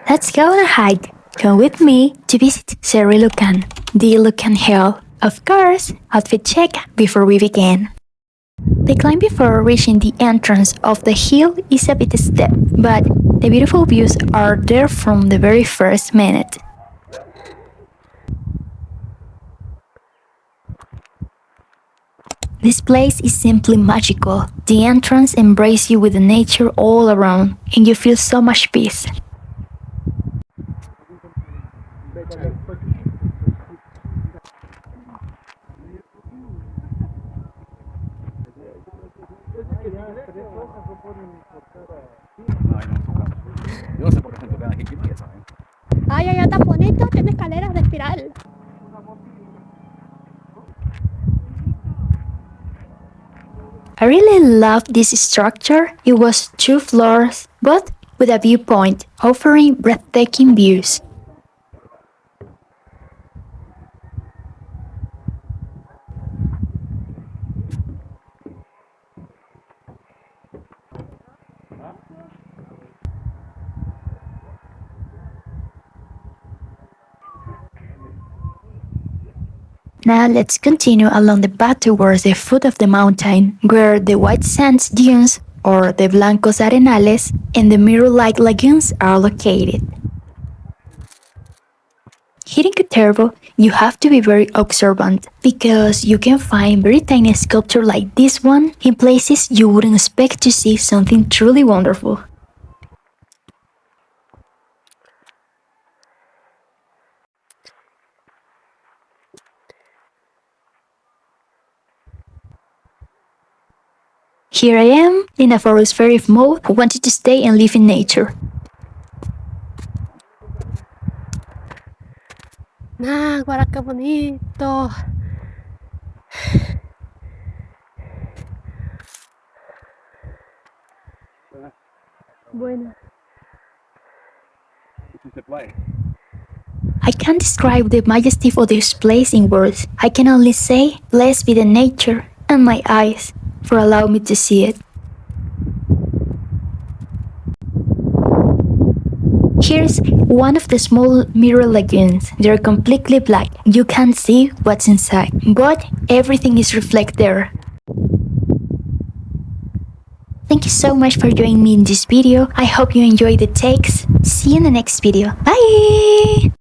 Let's go on a hike. Come with me to visit Cerro Ilucan, the Ilucan Hill. Of course, outfit check before we begin. The climb before reaching the entrance of the hill is a bit steep, but the beautiful views are there from the very first minute. This place is simply magical. The entrance embraces you with the nature all around, and you feel so much peace. Yo no sé por qué se tocan aquí, ¿quién es, saben? Ay, allá tan bonito, tiene escaleras de espiral. I really loved this structure. It was 2 floors, but with a viewpoint, offering breathtaking views. Now let's continue along the path towards the foot of the mountain, where the white sands dunes, or the blancos arenales, and the mirror-like lagoons are located. Here in Cutervo, you have to be very observant, because you can find very tiny sculptures like this one in places you wouldn't expect to see something truly wonderful. Here I am, in a forest fairy mode, who wanted to stay and live in nature. Ah, guara, qué bonito. Bueno. Si se puede. I can't describe the majesty of this place in words. I can only say, blessed be the nature and my eyes for allowing me to see it. Here's one of the small mirror lagoons. They're completely black. You can't see what's inside, but everything is reflected there. Thank you so much for joining me in this video. I hope you enjoyed the takes. See you in the next video. Bye!